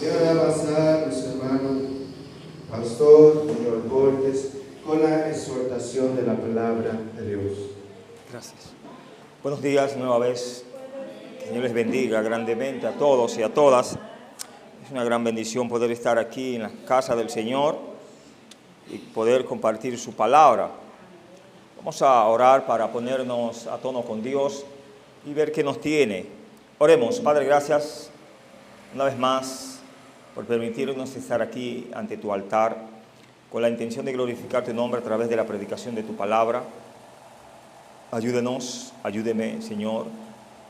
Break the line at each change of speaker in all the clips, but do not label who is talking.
Y ahora va a pasar nuestro hermano Pastor Señor Borges con la exhortación de la palabra de Dios.
Gracias. Buenos días nueva vez. Que el Señor les bendiga grandemente a todos y a todas. Es una gran bendición poder estar aquí en la casa del Señor y poder compartir su palabra. Vamos a orar para ponernos a tono con Dios y ver qué nos tiene. Oremos. Padre, gracias una vez más por permitirnos estar aquí ante tu altar con la intención de glorificar tu nombre a través de la predicación de tu palabra. Ayúdenos, ayúdeme, Señor,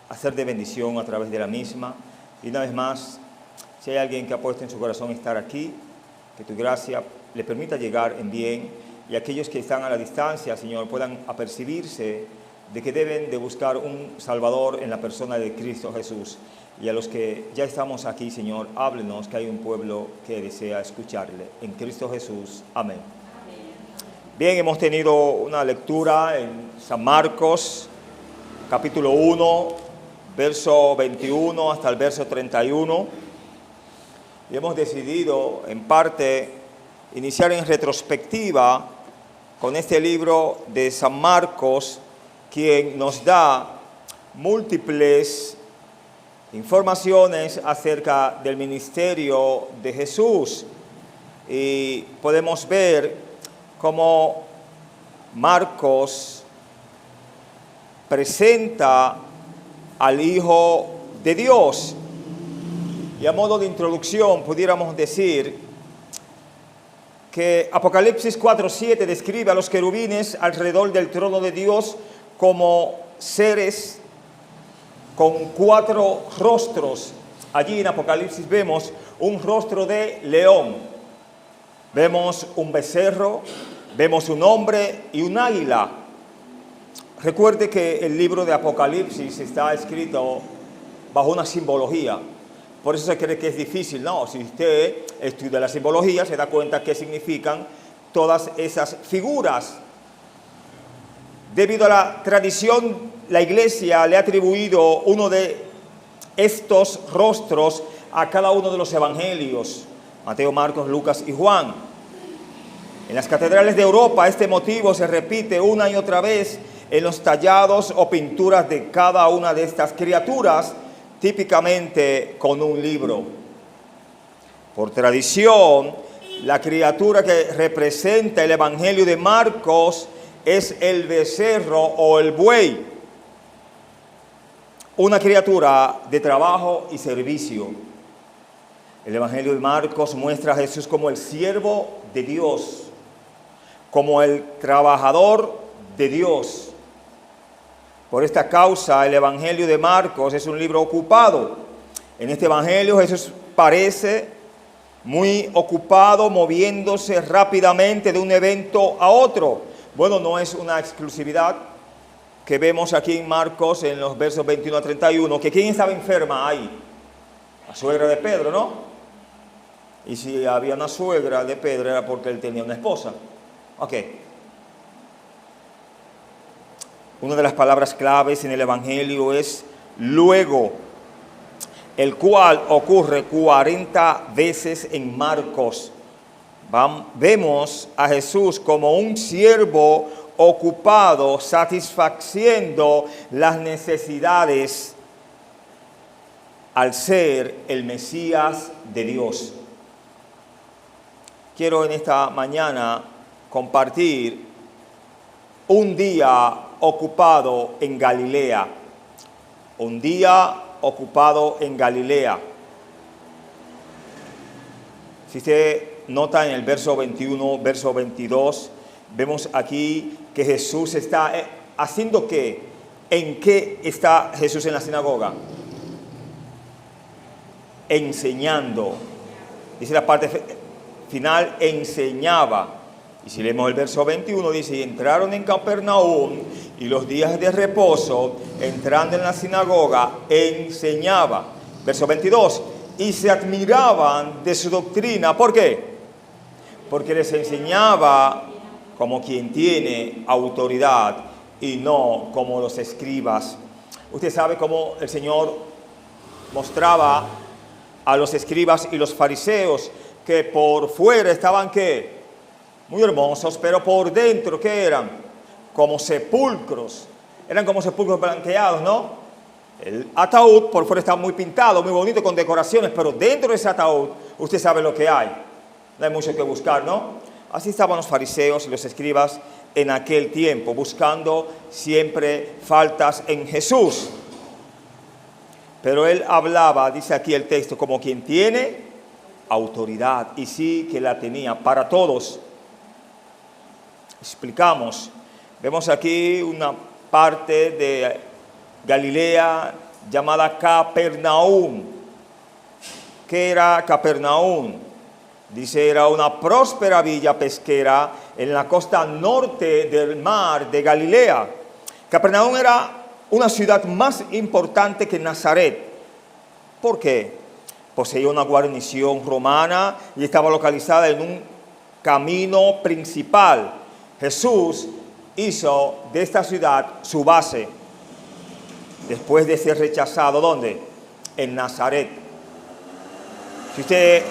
a ser de bendición a través de la misma. Y una vez más, si hay alguien que ha puesto en su corazón estar aquí, que tu gracia le permita llegar en bien, y aquellos que están a la distancia, Señor, puedan apercibirse de que deben de buscar un Salvador en la persona de Cristo Jesús. Y a los que ya estamos aquí, Señor, háblenos, que hay un pueblo que desea escucharle. En Cristo Jesús. Amén. Bien, hemos tenido una lectura en San Marcos, capítulo 1, verso 21 hasta el verso 31. Y hemos decidido, en parte, iniciar en retrospectiva con este libro de San Marcos, quien nos da múltiples informaciones acerca del ministerio de Jesús. Y podemos ver cómo Marcos presenta al Hijo de Dios. Y a modo de introducción pudiéramos decir que Apocalipsis 4:7 describe a los querubines alrededor del trono de Dios como seres con 4 rostros. Allí en Apocalipsis vemos un rostro de león, vemos un becerro, vemos un hombre y un águila. Recuerde que el libro de Apocalipsis está escrito bajo una simbología. Por eso se cree que es difícil. No, si usted estudia la simbología, se da cuenta qué significan todas esas figuras. Debido a la tradición, la Iglesia le ha atribuido uno de estos rostros a cada uno de los evangelios: Mateo, Marcos, Lucas y Juan. En las catedrales de Europa este motivo se repite una y otra vez en los tallados o pinturas de cada una de estas criaturas, típicamente con un libro. Por tradición, la criatura que representa el Evangelio de Marcos es el becerro o el buey, una criatura de trabajo y servicio. El Evangelio de Marcos muestra a Jesús como el siervo de Dios, como el trabajador de Dios. Por esta causa, el Evangelio de Marcos es un libro ocupado. En este Evangelio Jesús parece muy ocupado, moviéndose rápidamente de un evento a otro. Bueno, no es una exclusividad que vemos aquí en Marcos en los versos 21 a 31, que ¿quién estaba enferma ahí? La suegra de Pedro, ¿no? Y si había una suegra de Pedro era porque él tenía una esposa. Ok. Una de las palabras claves en el Evangelio es luego, el cual ocurre 40 veces en Marcos. Vemos a Jesús como un siervo ocupado, satisfaciendo las necesidades al ser el Mesías de Dios. Quiero en esta mañana compartir un día ocupado en Galilea. Un día ocupado en Galilea. Si usted nota en el verso 21, verso 22, vemos aquí que Jesús está haciendo ¿qué? ¿En qué está Jesús en la sinagoga? Enseñando. Dice la parte final, enseñaba. Y si leemos el verso 21, dice, y entraron en Capernaum, y los días de reposo, entrando en la sinagoga, enseñaba. Verso 22, y se admiraban de su doctrina. ¿Por qué? Porque les enseñaba como quien tiene autoridad y no como los escribas. Usted sabe cómo el Señor mostraba a los escribas y los fariseos, que por fuera estaban, ¿qué? Muy hermosos, pero por dentro, ¿qué eran? Como sepulcros. Eran como sepulcros blanqueados, ¿no? El ataúd por fuera está muy pintado, muy bonito, con decoraciones, pero dentro de ese ataúd usted sabe lo que hay. No hay mucho que buscar, ¿no? Así estaban los fariseos y los escribas en aquel tiempo, buscando siempre faltas en Jesús. Pero él hablaba, dice aquí el texto, como quien tiene autoridad, y sí que la tenía para todos. Explicamos, vemos aquí una parte de Galilea llamada Capernaum. ¿Qué era Capernaum? Dice, era una próspera villa pesquera en la costa norte del mar de Galilea. Capernaum era una ciudad más importante que Nazaret. ¿Por qué? Poseía una guarnición romana y estaba localizada en un camino principal. Jesús hizo de esta ciudad su base. Después de ser rechazado, ¿dónde? En Nazaret. Si usted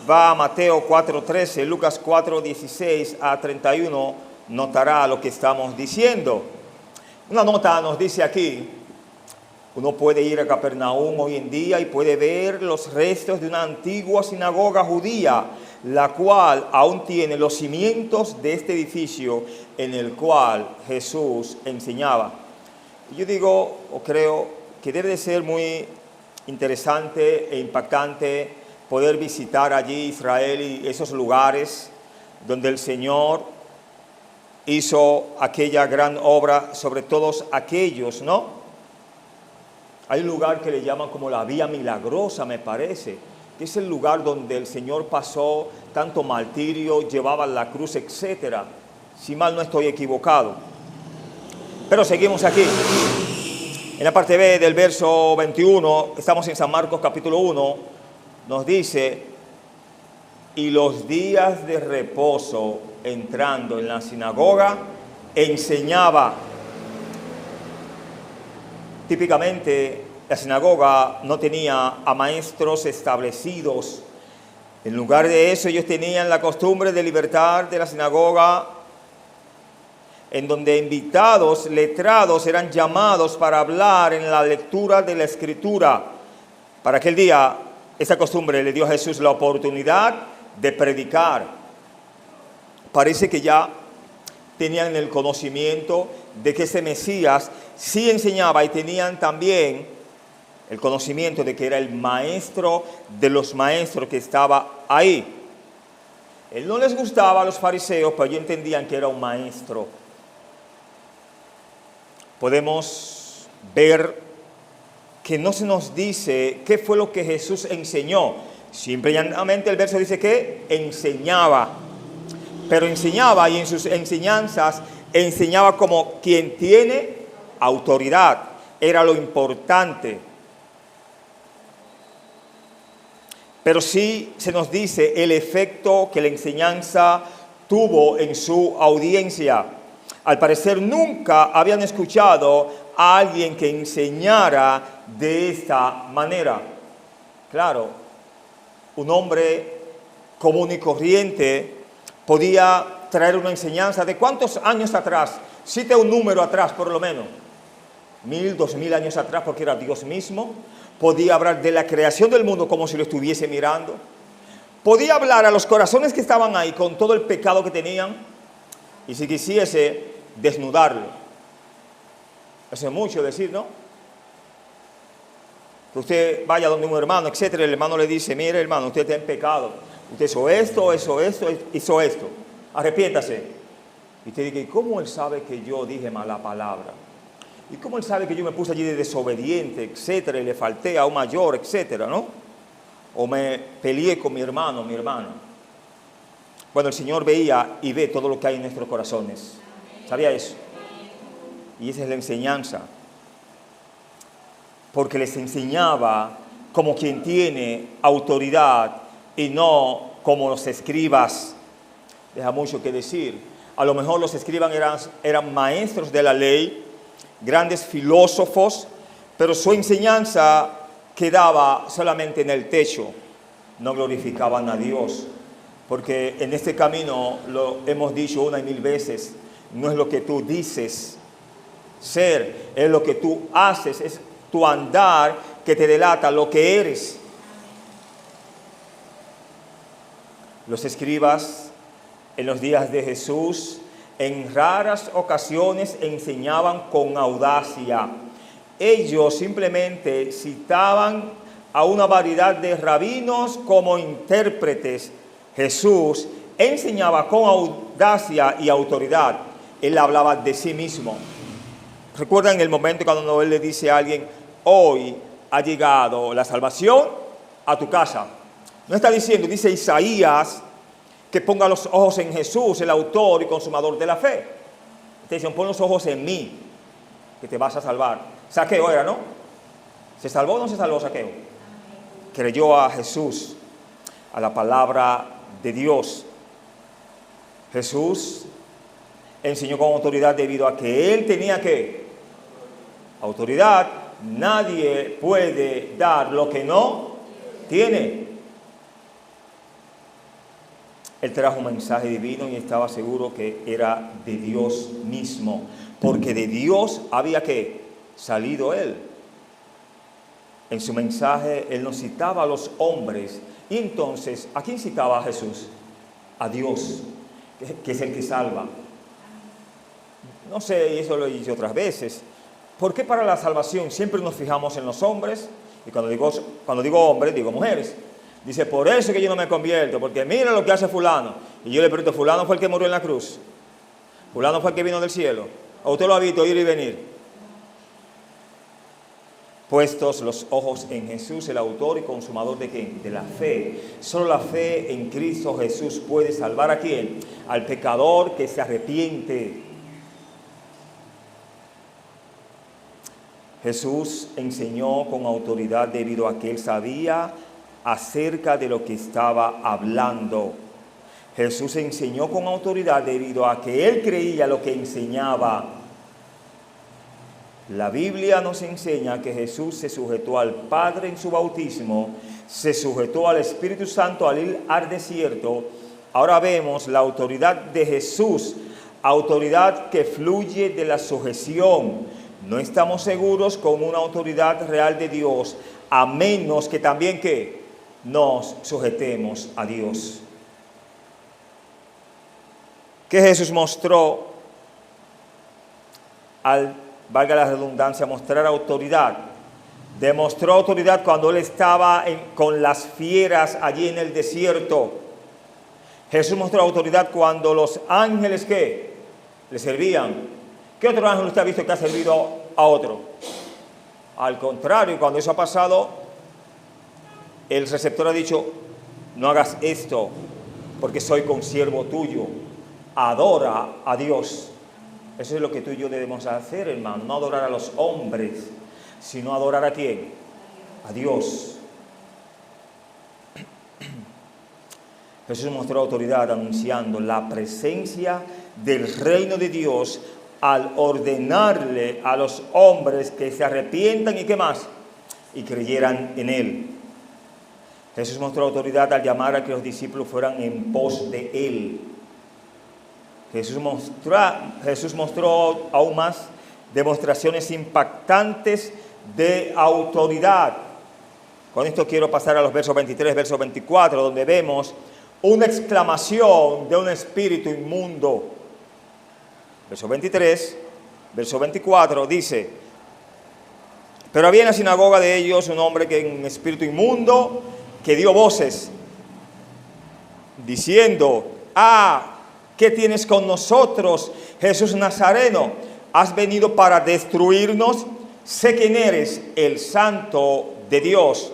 va a Mateo 4:13, Lucas 4:16 a 31, notará lo que estamos diciendo. Una nota nos dice aquí, uno puede ir a Capernaum hoy en día y puede ver los restos de una antigua sinagoga judía, la cual aún tiene los cimientos de este edificio en el cual Jesús enseñaba. Yo digo, o creo, que debe de ser muy interesante e impactante poder visitar allí Israel y esos lugares donde el Señor hizo aquella gran obra sobre todos aquellos, ¿no? Hay un lugar que le llaman como la Vía Milagrosa, me parece, que es el lugar donde el Señor pasó tanto martirio, llevaba la cruz, etcétera. Si mal no estoy equivocado. Pero seguimos aquí. En la parte B del verso 21, estamos en San Marcos capítulo 1, nos dice, y los días de reposo, entrando en la sinagoga, enseñaba. Típicamente, la sinagoga no tenía a maestros establecidos. En lugar de eso, ellos tenían la costumbre de libertar de la sinagoga, en donde invitados, letrados, eran llamados para hablar en la lectura de la Escritura. Para aquel día, esa costumbre le dio a Jesús la oportunidad de predicar. Parece que ya tenían el conocimiento de que ese Mesías sí enseñaba y tenían también el conocimiento de que era el maestro de los maestros que estaba ahí. Él no les gustaba a los fariseos, pero ellos entendían que era un maestro. Podemos ver que no se nos dice qué fue lo que Jesús enseñó. Simplemente el verso dice que enseñaba. Pero enseñaba, y en sus enseñanzas enseñaba como quien tiene autoridad. Era lo importante. Pero sí se nos dice el efecto que la enseñanza tuvo en su audiencia. Al parecer nunca habían escuchado a alguien que enseñara de esta manera. Claro, un hombre común y corriente podía traer una enseñanza de ¿cuántos años atrás? Cite un número atrás por lo menos. 1000, 2000 años atrás, porque era Dios mismo. Podía hablar de la creación del mundo como si lo estuviese mirando. Podía hablar a los corazones que estaban ahí con todo el pecado que tenían. Y si quisiese, desnudarlo. Eso es mucho decir, ¿no? Que usted vaya donde un hermano, etcétera, el hermano le dice, mire hermano, usted está en pecado. Usted hizo esto, hizo esto. Arrepiéntase. Y usted dice, ¿cómo él sabe que yo dije mala palabra? ¿Y cómo él sabe que yo me puse allí de desobediente, etcétera, y le falté a un mayor, etcétera, ¿no? O me peleé con mi hermano, mi hermana. Bueno, el Señor veía y ve todo lo que hay en nuestros corazones. ¿Sabía eso? Y esa es la enseñanza. Porque les enseñaba como quien tiene autoridad y no como los escribas. Deja mucho que decir. A lo mejor los escribas eran maestros de la ley, grandes filósofos, pero su enseñanza quedaba solamente en el techo, no glorificaban a Dios. Porque en este camino, lo hemos dicho una y mil veces, no es lo que tú dices ser, es lo que tú haces, es tu andar que te delata lo que eres. Los escribas en los días de Jesús en raras ocasiones enseñaban con audacia. Ellos simplemente citaban a una variedad de rabinos como intérpretes. Jesús enseñaba con audacia y autoridad. Él hablaba de sí mismo. ¿Recuerdan el momento cuando él le dice a alguien, hoy ha llegado la salvación a tu casa? No está diciendo, dice Isaías, que ponga los ojos en Jesús, el autor y consumador de la fe. Te dicen, pon los ojos en mí, que te vas a salvar. Zaqueo era, ¿no? ¿Se salvó o no se salvó Zaqueo? Creyó a Jesús, a la palabra de Dios. Jesús enseñó con autoridad debido a que él tenía que autoridad. Nadie puede dar lo que no tiene. Él trajo un mensaje divino y estaba seguro que era de Dios mismo, porque de Dios había que salido él. En su mensaje él no citaba a los hombres. Y entonces, ¿a quién citaba a Jesús? A Dios, que es el que salva. No sé, y eso lo he dicho otras veces. ¿Por qué para la salvación siempre nos fijamos en los hombres? Y cuando digo hombres, digo mujeres. Dice, por eso es que yo no me convierto, porque mira lo que hace fulano. Y yo le pregunto, ¿fulano fue el que murió en la cruz? ¿Fulano fue el que vino del cielo? ¿O usted lo ha visto ir y venir? Puestos los ojos en Jesús, el autor y consumador de ¿qué? De la fe. Solo la fe en Cristo Jesús puede salvar ¿a quién? Al pecador que se arrepiente. Jesús enseñó con autoridad debido a que él sabía acerca de lo que estaba hablando. Jesús enseñó con autoridad debido a que él creía lo que enseñaba. La Biblia nos enseña que Jesús se sujetó al Padre en su bautismo, se sujetó al Espíritu Santo al ir al desierto. Ahora vemos la autoridad de Jesús, autoridad que fluye de la sujeción. No estamos seguros con una autoridad real de Dios, a menos que también que nos sujetemos a Dios. ¿Qué Jesús mostró al, valga la redundancia, mostrar autoridad? Demostró autoridad cuando él estaba con las fieras allí en el desierto. Jesús mostró autoridad cuando los ángeles ¿qué? Le servían. ¿Qué otro ángel usted ha visto que ha servido a otro? Al contrario, cuando eso ha pasado, el receptor ha dicho, no hagas esto, porque soy consiervo tuyo. Adora a Dios. Eso es lo que tú y yo debemos hacer, hermano. No adorar a los hombres, sino adorar ¿a quién? A Dios. Jesús mostró autoridad anunciando la presencia del reino de Dios al ordenarle a los hombres que se arrepientan y ¿qué más? Y creyeran en él. Jesús mostró autoridad al llamar a que los discípulos fueran en pos de él. Jesús mostró aún más demostraciones impactantes de autoridad. Con esto quiero pasar a los versos 23, verso 24, donde vemos una exclamación de un espíritu inmundo. Verso 23, verso 24 dice, pero había en la sinagoga de ellos un hombre que en espíritu inmundo, que dio voces, diciendo, ¿qué tienes con nosotros, Jesús Nazareno? ¿Has venido para destruirnos? Sé quién eres, el Santo de Dios.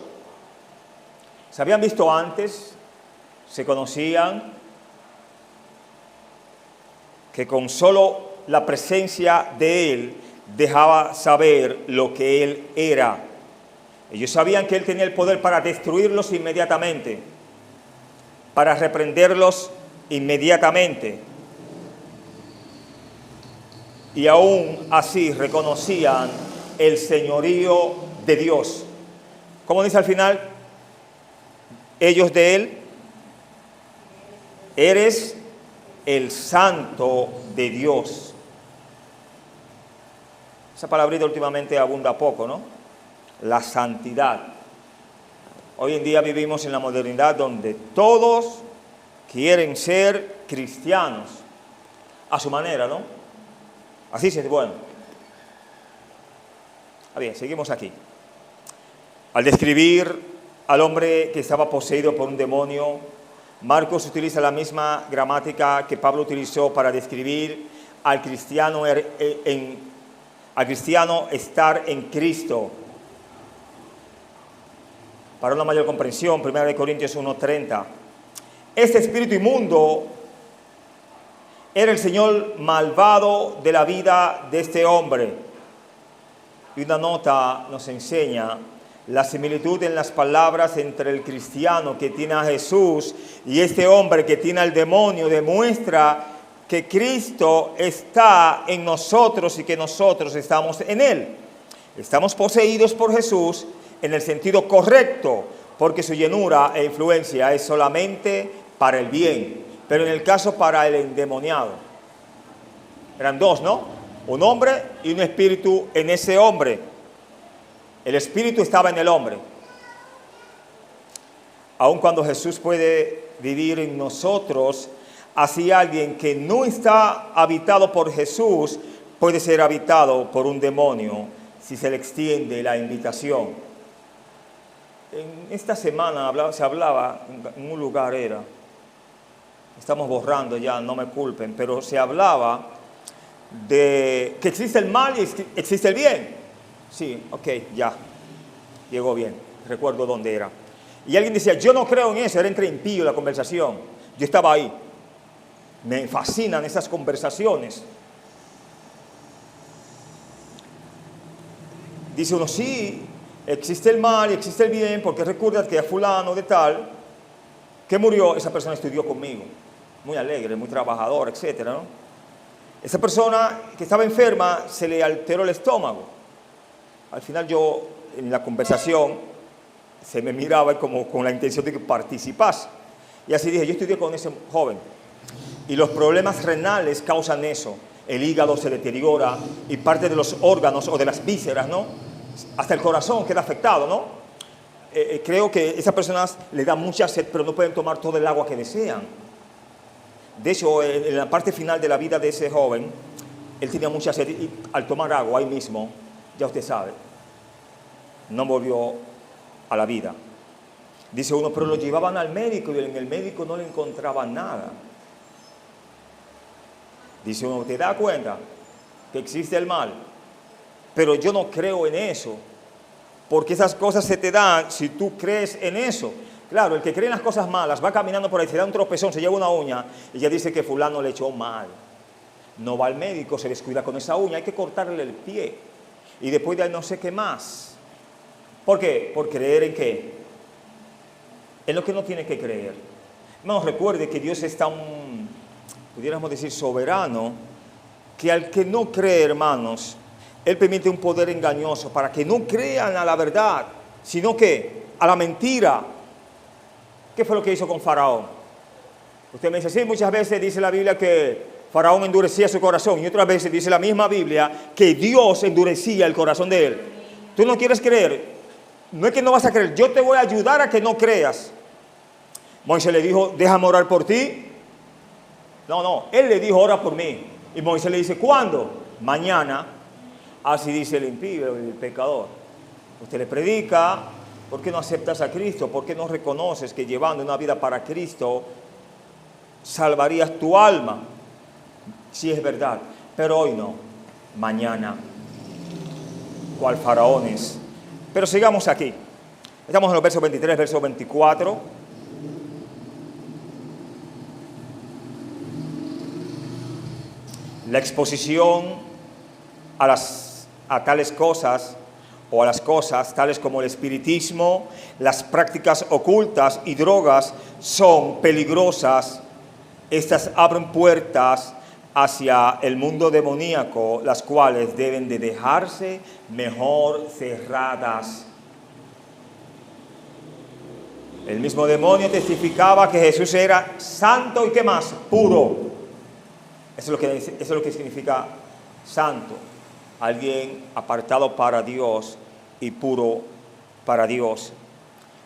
¿Se habían visto antes? ¿Se conocían? Que con solo la presencia de él dejaba saber lo que él era. Ellos sabían que él tenía el poder para destruirlos inmediatamente, para reprenderlos inmediatamente. Y aún así reconocían el señorío de Dios. ¿Cómo dice al final? Ellos de él. Eres el santo de Dios. Esa palabrita últimamente abunda poco, ¿no? La santidad. Hoy en día vivimos en la modernidad donde todos quieren ser cristianos a su manera, ¿no? Así es, bueno. Bien, seguimos aquí. Al describir al hombre que estaba poseído por un demonio, Marcos utiliza la misma gramática que Pablo utilizó para describir al cristiano estar en Cristo. Para una mayor comprensión, 1 Corintios 1:30. Este espíritu inmundo era el señor malvado de la vida de este hombre. Y una nota nos enseña la similitud en las palabras entre el cristiano que tiene a Jesús y este hombre que tiene al demonio. Demuestra que Cristo está en nosotros y que nosotros estamos en Él. Estamos poseídos por Jesús en el sentido correcto, porque su llenura e influencia es solamente para el bien, pero en el caso para el endemoniado. Eran dos, ¿no? Un hombre y un espíritu en ese hombre. El espíritu estaba en el hombre. Aun cuando Jesús puede vivir en nosotros, así alguien que no está habitado por Jesús puede ser habitado por un demonio si se le extiende la invitación. En esta semana se hablaba, en un lugar estamos borrando ya, no me culpen, pero se hablaba de que existe el mal y existe el bien. Sí, ok, ya, llegó bien, recuerdo dónde era. Y alguien decía, yo no creo en eso, era entre impío la conversación. Yo estaba ahí. Me fascinan esas conversaciones. Dice uno, sí, existe el mal y existe el bien, porque recuerda que a fulano de tal, que murió, esa persona estudió conmigo. Muy alegre, muy trabajador, etcétera, ¿no? Esa persona que estaba enferma se le alteró el estómago. Al final yo, en la conversación, se me miraba como con la intención de que participase. Y así dije, yo estudié con ese joven. Y los problemas renales causan eso. El hígado se deteriora y parte de los órganos o de las vísceras, ¿no? Hasta el corazón queda afectado, ¿no? Creo que a esas personas les da mucha sed, pero no pueden tomar todo el agua que desean. De hecho, en la parte final de la vida de ese joven, él tenía mucha sed y al tomar agua ahí mismo, ya usted sabe, no volvió a la vida. Dice uno, pero lo llevaban al médico y en el médico no le encontraban nada. Dice uno, ¿te das cuenta que existe el mal? Pero yo no creo en eso, porque esas cosas se te dan si tú crees en eso. Claro, el que cree en las cosas malas va caminando por ahí, se da un tropezón, se lleva una uña y ya dice que fulano le echó mal. No va al médico, se descuida con esa uña, hay que cortarle el pie. Y después de ahí no sé qué más. ¿Por qué? ¿Por creer en qué? En lo que no tiene que creer. No, recuerde que Dios es tan, pudiéramos decir, soberano, que al que no cree, hermanos, Él permite un poder engañoso para que no crean a la verdad, sino que a la mentira. ¿Qué fue lo que hizo con Faraón? Usted me dice, sí, muchas veces dice la Biblia que Faraón endurecía su corazón y otras veces dice la misma Biblia que Dios endurecía el corazón de él. Tú no quieres creer, no es que no vas a creer, yo te voy a ayudar a que no creas. Moisés le dijo, déjame orar por ti. No, él le dijo, ora por mí. Y Moisés le dice, ¿cuándo? Mañana. Así dice el impío, el pecador. Usted le predica, ¿por qué no aceptas a Cristo? ¿Por qué no reconoces que llevando una vida para Cristo salvarías tu alma? Sí, es verdad, pero hoy no, mañana. ¿Cuál faraones? Pero sigamos aquí. Estamos en los versos 23, verso 24. La exposición a tales cosas o a las cosas tales como el espiritismo, las prácticas ocultas y drogas son peligrosas. Estas abren puertas hacia el mundo demoníaco, las cuales deben de dejarse mejor cerradas. El mismo demonio testificaba que Jesús era santo y ¿qué más? Puro. Eso es lo que significa santo. Alguien apartado para Dios y puro para Dios.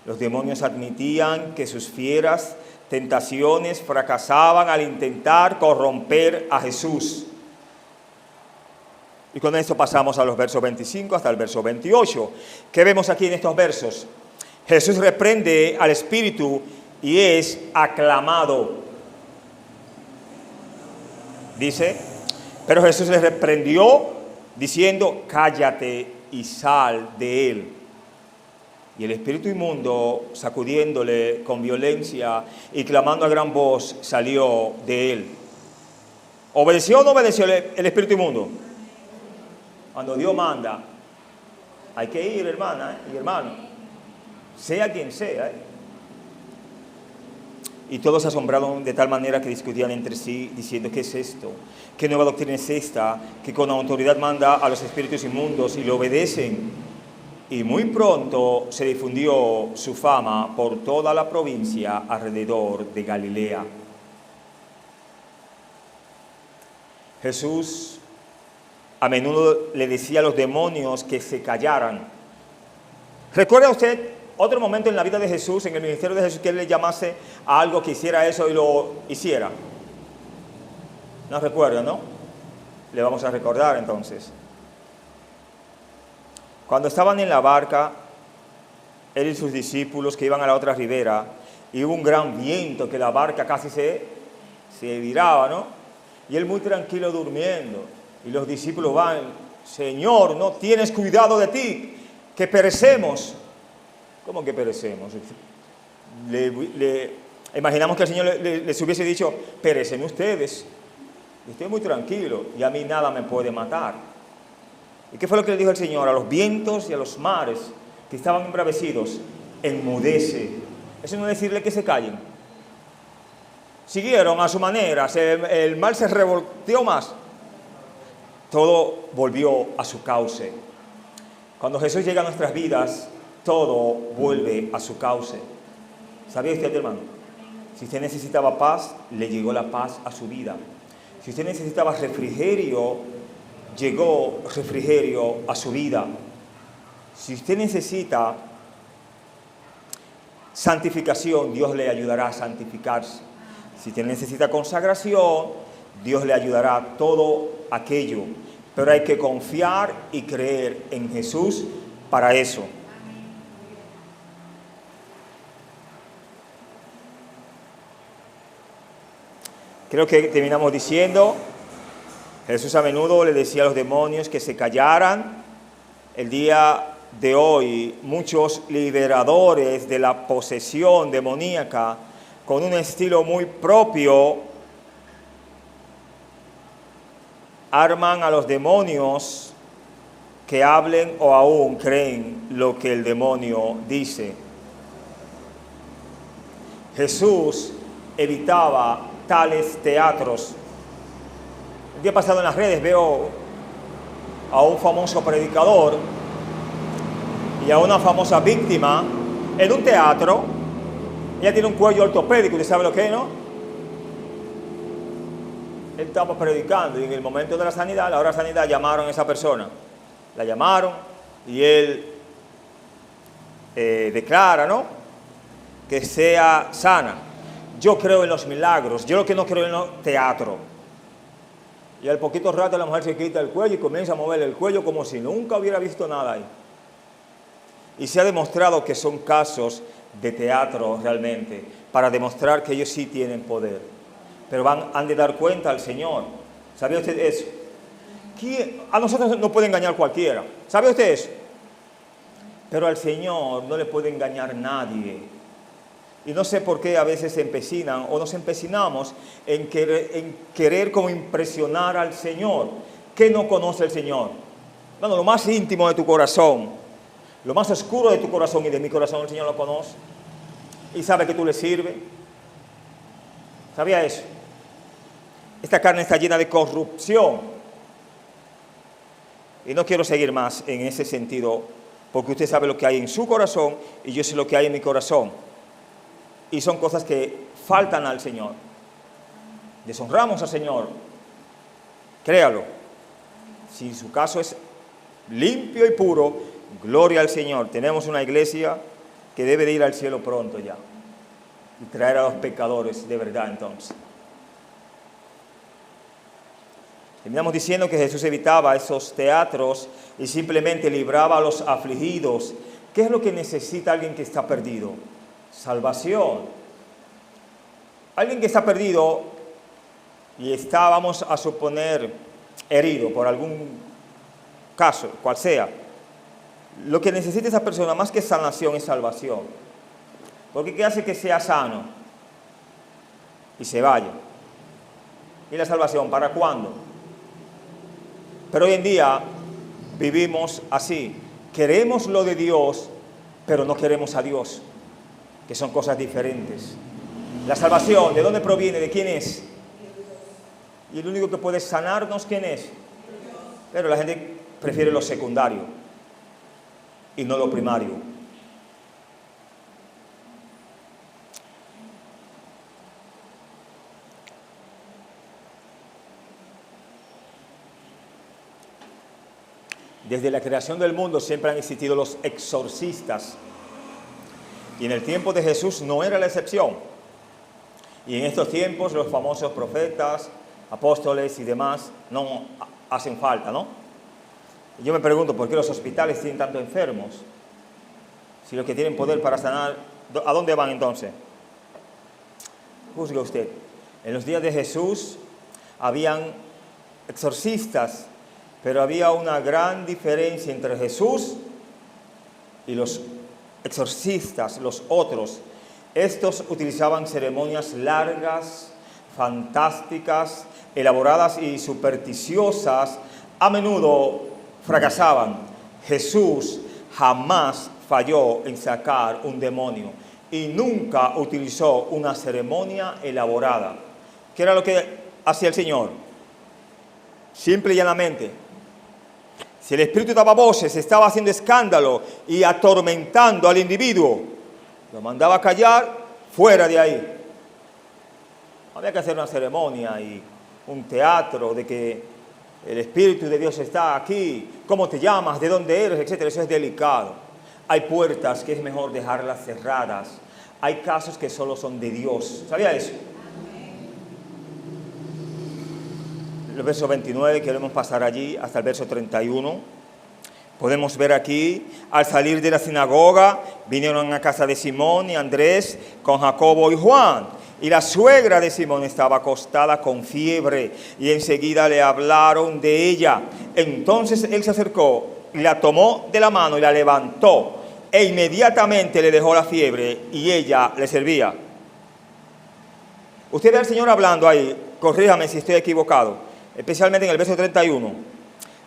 Los demonios admitían que sus fieras tentaciones fracasaban al intentar corromper a Jesús. Y con esto pasamos a los versos 25 hasta el verso 28. ¿Qué vemos aquí en estos versos? Jesús reprende al espíritu y es aclamado. Dice, pero Jesús le reprendió diciendo, cállate y sal de él. Y el espíritu inmundo, sacudiéndole con violencia y clamando a gran voz, salió de él. ¿Obedeció o no obedeció el espíritu inmundo? Cuando Dios manda, hay que ir, hermana y hermano. Sea quien sea. Y todos se asombraron de tal manera que discutían entre sí, diciendo, ¿qué es esto? ¿Qué nueva doctrina es esta? Que con autoridad manda a los espíritus inmundos y le obedecen. Y muy pronto se difundió su fama por toda la provincia alrededor de Galilea. Jesús a menudo le decía a los demonios que se callaran. ¿Recuerda usted otro momento en la vida de Jesús, en el ministerio de Jesús, que él le llamase a algo que hiciera eso y lo hiciera? ¿No recuerda, no? Le vamos a recordar entonces. Cuando estaban en la barca, él y sus discípulos que iban a la otra ribera, y hubo un gran viento que la barca casi se viraba, ¿no? Y él muy tranquilo durmiendo. Y los discípulos van, Señor, ¿no tienes cuidado de ti? Que perecemos. ¿Cómo que perecemos? Imaginamos que el Señor les hubiese dicho, perecen ustedes. Estoy muy tranquilo y a mí nada me puede matar. ¿Y qué fue lo que le dijo el Señor? A los vientos y a los mares que estaban embravecidos, enmudece. Eso no es decirle que se callen. Siguieron a su manera, el mar se revolteó más. Todo volvió a su cauce. Cuando Jesús llega a nuestras vidas, todo vuelve a su cauce. ¿Sabía usted, hermano? Si usted necesitaba paz, le llegó la paz a su vida. Si usted necesitaba refrigerio, llegó refrigerio a su vida. Si usted necesita santificación, Dios le ayudará a santificarse. Si usted necesita consagración, Dios le ayudará a todo aquello. Pero hay que confiar y creer en Jesús para eso. Creo que terminamos diciendo, Jesús a menudo le decía a los demonios que se callaran. El día de hoy, muchos liberadores de la posesión demoníaca, con un estilo muy propio, arman a los demonios que hablen o aún creen lo que el demonio dice. Jesús evitaba tales teatros. El día pasado en las redes veo a un famoso predicador y a una famosa víctima en un teatro. Ella tiene un cuello ortopédico, ¿usted sabe lo que es, no? Él estaba predicando y en el momento de la sanidad, la hora de sanidad, llamaron a esa persona. La llamaron y él declara, ¿no?, que sea sana. Yo creo en los milagros, yo lo que no creo en el teatro. Y al poquito rato la mujer se quita el cuello y comienza a mover el cuello como si nunca hubiera visto nada ahí. Y se ha demostrado que son casos de teatro realmente, para demostrar que ellos sí tienen poder. Pero han de dar cuenta al Señor. ¿Sabía usted eso? A nosotros no puede engañar cualquiera. ¿Sabe usted eso? Pero al Señor no le puede engañar nadie. Y no sé por qué a veces se empecinan o nos empecinamos en querer como impresionar al Señor. ¿Qué no conoce el Señor? Bueno, lo más íntimo de tu corazón, lo más oscuro de tu corazón y de mi corazón, el Señor lo conoce. Y sabe que tú le sirves. ¿Sabía eso? Esta carne está llena de corrupción. Y no quiero seguir más en ese sentido, porque usted sabe lo que hay en su corazón y yo sé lo que hay en mi corazón. y son cosas que faltan al Señor. Deshonramos al Señor. Créalo. Si su caso es limpio y puro, gloria al Señor. Tenemos una iglesia que debe de ir al cielo pronto ya y traer a los pecadores de verdad entonces. Terminamos diciendo que Jesús evitaba esos teatros y simplemente libraba a los afligidos. ¿Qué es lo que necesita alguien que está perdido? Salvación. Alguien que está perdido y está, vamos a suponer, herido por algún caso, cual sea. Lo que necesita esa persona, más que sanación, es salvación. Porque ¿qué hace que sea sano y se vaya? ¿Y la salvación para cuándo? Pero hoy en día vivimos así. Queremos lo de Dios, pero no queremos a Dios, que son cosas diferentes. La salvación, ¿de dónde proviene? ¿De quién es? Y el único que puede sanarnos, ¿quién es? Pero la gente prefiere lo secundario y no lo primario. Desde la creación del mundo siempre han existido los exorcistas. Y en el tiempo de Jesús no era la excepción. Y en estos tiempos los famosos profetas, apóstoles y demás no hacen falta, ¿no? Y yo me pregunto, ¿por qué los hospitales tienen tantos enfermos? Si los que tienen poder para sanar, ¿a dónde van entonces? Juzgue usted. En los días de Jesús habían exorcistas, pero había una gran diferencia entre Jesús y los exorcistas, los otros. Estos utilizaban ceremonias largas, fantásticas, elaboradas y supersticiosas. A menudo fracasaban. Jesús jamás falló en sacar un demonio y nunca utilizó una ceremonia elaborada. ¿Qué era lo que hacía el Señor? Simple y llanamente, si el espíritu daba voces, estaba haciendo escándalo y atormentando al individuo, lo mandaba a callar, fuera de ahí. Había que hacer una ceremonia y un teatro de que el Espíritu de Dios está aquí, cómo te llamas, de dónde eres, etcétera. Eso es delicado. Hay puertas que es mejor dejarlas cerradas. Hay casos que solo son de Dios. ¿Sabía eso? El verso 29, queremos pasar allí hasta el verso 31. Podemos ver aquí, al salir de la sinagoga, vinieron a casa de Simón y Andrés con Jacobo y Juan. Y la suegra de Simón estaba acostada con fiebre y enseguida le hablaron de ella. Entonces él se acercó y la tomó de la mano y la levantó e inmediatamente le dejó la fiebre y ella le servía. Usted ve al Señor hablando ahí, corríjame si estoy equivocado, especialmente en el verso 31.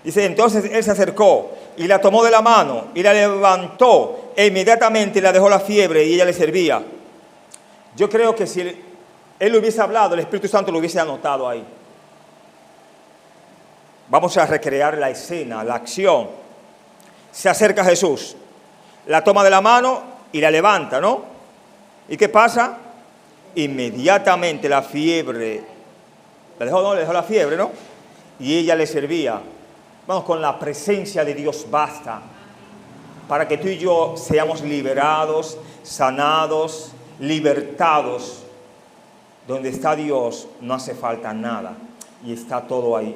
Dice, entonces él se acercó y la tomó de la mano y la levantó e inmediatamente le dejó la fiebre y ella le servía. Yo creo que si él hubiese hablado, el Espíritu Santo lo hubiese anotado ahí. Vamos a recrear la escena, la acción. Se acerca Jesús, la toma de la mano y la levanta, ¿no? ¿Y qué pasa? Inmediatamente la fiebre, le dejó la fiebre, ¿no? Y ella le servía. Vamos, con la presencia de Dios basta para que tú y yo seamos liberados, sanados, libertados. Donde está Dios no hace falta nada y está todo ahí.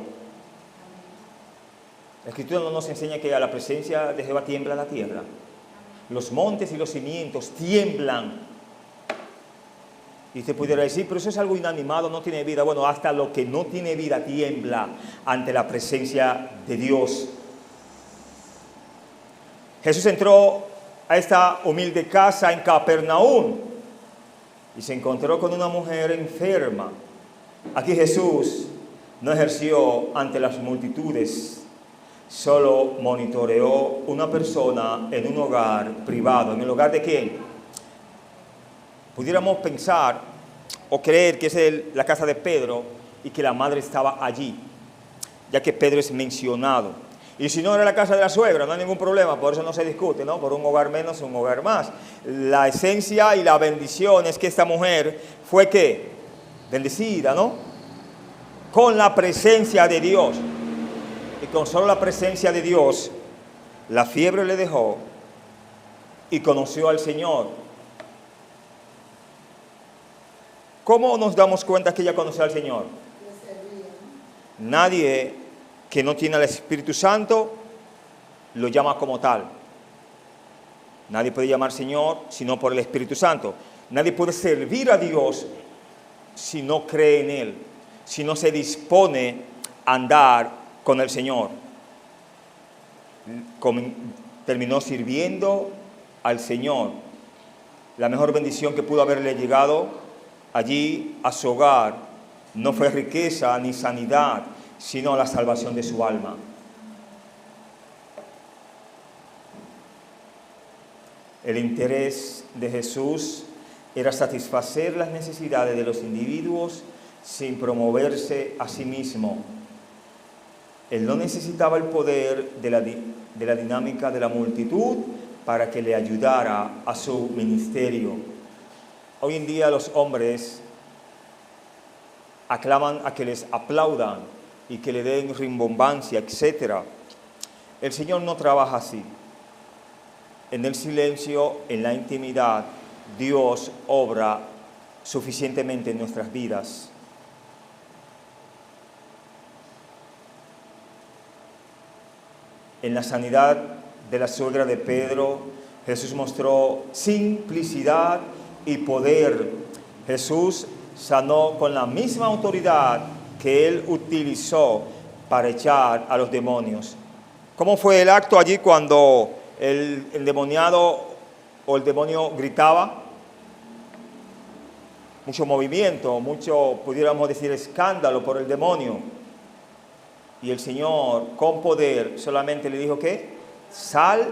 La Escritura no nos enseña que a la presencia de Jehová tiembla la tierra. Los montes y los cimientos tiemblan. Y usted pudiera decir, pero eso es algo inanimado, no tiene vida. Bueno, hasta lo que no tiene vida tiembla ante la presencia de Dios. Jesús entró a esta humilde casa en Capernaum y se encontró con una mujer enferma. Aquí Jesús no ejerció ante las multitudes, solo monitoreó una persona en un hogar privado. ¿En el hogar de quién? Pudiéramos pensar o creer que es la casa de Pedro y que la madre estaba allí, ya que Pedro es mencionado. Y si no era la casa de la suegra, no hay ningún problema, por eso no se discute, ¿no? Por un hogar menos, un hogar más. La esencia y la bendición es que esta mujer fue, ¿qué? Bendecida, ¿no? Con la presencia de Dios. Y con solo la presencia de Dios, la fiebre le dejó y conoció al Señor. ¿Cómo nos damos cuenta que ella conoció al Señor? Nadie que no tiene al Espíritu Santo lo llama como tal. Nadie puede llamar Señor sino por el Espíritu Santo. Nadie puede servir a Dios si no cree en Él, si no se dispone a andar con el Señor. Terminó sirviendo al Señor. La mejor bendición que pudo haberle llegado allí a su hogar no fue riqueza ni sanidad, sino la salvación de su alma. El interés de Jesús era satisfacer las necesidades de los individuos sin promoverse a sí mismo. Él no necesitaba el poder de la dinámica de la multitud para que le ayudara a su ministerio. Hoy en día los hombres aclaman a que les aplaudan y que le den rimbombancia, etc. El Señor no trabaja así. En el silencio, en la intimidad, Dios obra suficientemente en nuestras vidas. En la sanidad de la suegra de Pedro, Jesús mostró simplicidad y poder. Jesús sanó con la misma autoridad que Él utilizó para echar a los demonios. ¿Cómo fue el acto allí cuando el endemoniado o el demonio gritaba? Mucho movimiento, mucho, pudiéramos decir, escándalo por el demonio. Y el Señor, con poder, solamente le dijo que sal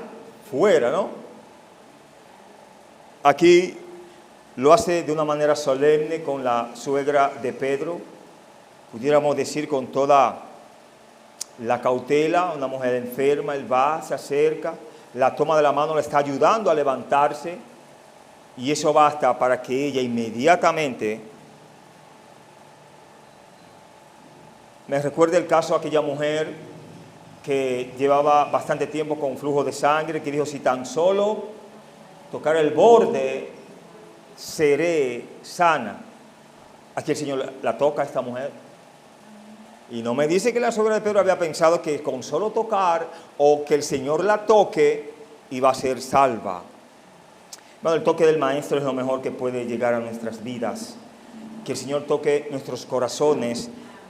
fuera, ¿no? Aquí lo hace de una manera solemne con la suegra de Pedro, pudiéramos decir con toda la cautela. Una mujer enferma, él va, se acerca, la toma de la mano, la está ayudando a levantarse, y eso basta para que ella inmediatamente... Me recuerda el caso de aquella mujer que llevaba bastante tiempo con flujo de sangre, que dijo, si tan solo tocar el borde, seré sana. Aquí el Señor la toca a esta mujer. Y no me dice que la suegra de Pedro había pensado que con solo tocar o que el Señor la toque iba a ser salva. Bueno, el toque del Maestro es lo mejor que puede llegar a nuestras vidas. Que el Señor toque nuestros corazones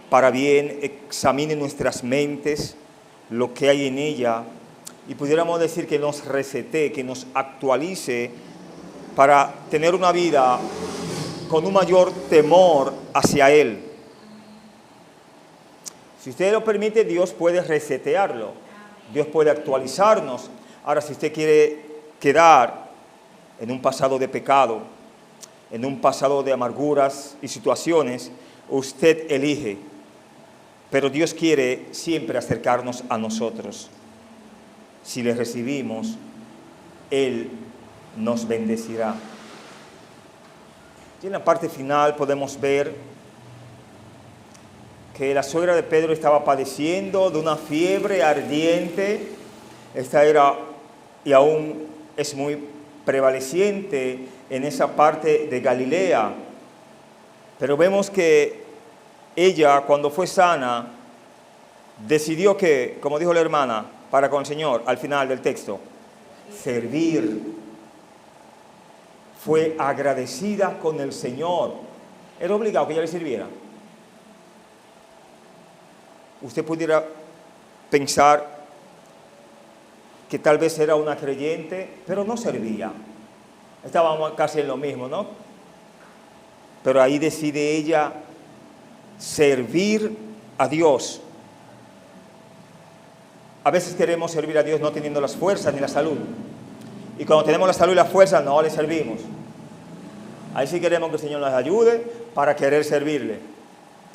para bien, examine nuestras mentes, lo que hay en ella, y pudiéramos decir que nos resete, que nos actualice para tener una vida con un mayor temor hacia Él. Si usted lo permite, Dios puede resetearlo, Dios puede actualizarnos. Ahora, si usted quiere quedar en un pasado de pecado, en un pasado de amarguras y situaciones, usted elige. Pero Dios quiere siempre acercarnos a nosotros. Si le recibimos, Él nos bendecirá. Y en la parte final podemos ver que la suegra de Pedro estaba padeciendo de una fiebre ardiente. Esta era, y aún es muy prevaleciente en esa parte de Galilea. Pero vemos que ella, cuando fue sana, decidió que, como dijo la hermana, para con el Señor, al final del texto, servir. Fue agradecida con el Señor. Era obligado que ella le sirviera. Usted pudiera pensar que tal vez era una creyente, pero no servía. Estábamos casi en lo mismo, ¿no? Pero ahí decide ella servir a Dios. A veces queremos servir a Dios no teniendo las fuerzas ni la salud. Y cuando tenemos la salud y la fuerza, no le servimos. Ahí sí queremos que el Señor nos ayude para querer servirle.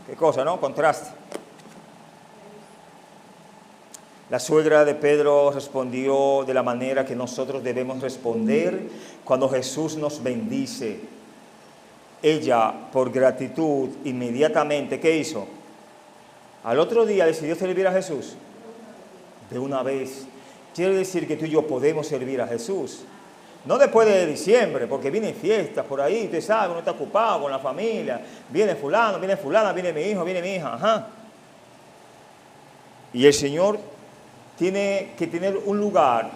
Qué cosa, ¿no? Contraste. La suegra de Pedro respondió de la manera que nosotros debemos responder cuando Jesús nos bendice. Ella, por gratitud, inmediatamente, ¿qué hizo? Al otro día decidió servir a Jesús. De una vez. Quiere decir que tú y yo podemos servir a Jesús. No después de diciembre, porque vienen fiestas por ahí, usted sabe, uno está ocupado con la familia. Viene fulano, viene fulana, viene mi hijo, viene mi hija. Ajá. Y el Señor tiene que tener un lugar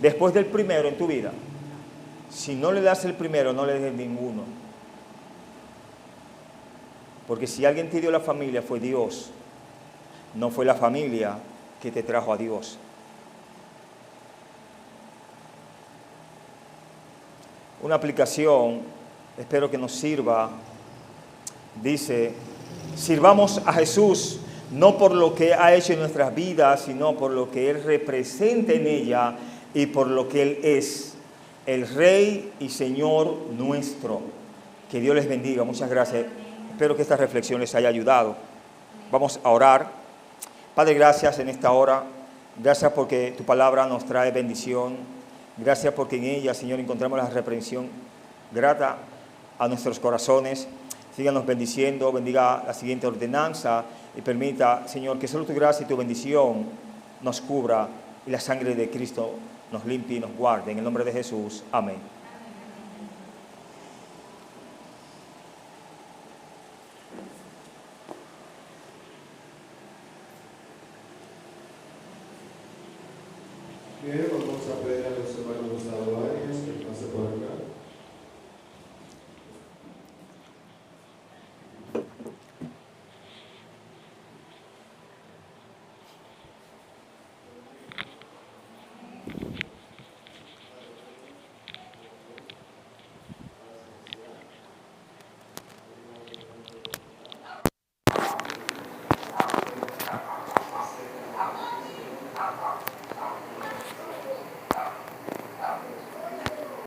después del primero en tu vida. Si no le das el primero, no le des ninguno. Porque si alguien te dio la familia, fue Dios. No fue la familia que te trajo a Dios. Una aplicación, espero que nos sirva, dice: sirvamos a Jesús no por lo que ha hecho en nuestras vidas, sino por lo que Él representa en ella y por lo que Él es, el Rey y Señor nuestro. Que Dios les bendiga. Muchas gracias. Espero que esta reflexión les haya ayudado. Vamos a orar. Padre, gracias en esta hora. Gracias porque tu palabra nos trae bendición. Gracias porque en ella, Señor, encontramos la reprensión grata a nuestros corazones. Síganos bendiciendo, bendiga la siguiente ordenanza y permita, Señor, que solo tu gracia y tu bendición nos cubra y la sangre de Cristo nos limpie y nos guarde. En el nombre de Jesús. Amén.
Bien, vamos a pedir a los hermanos Gustavo Arias que pase por acá.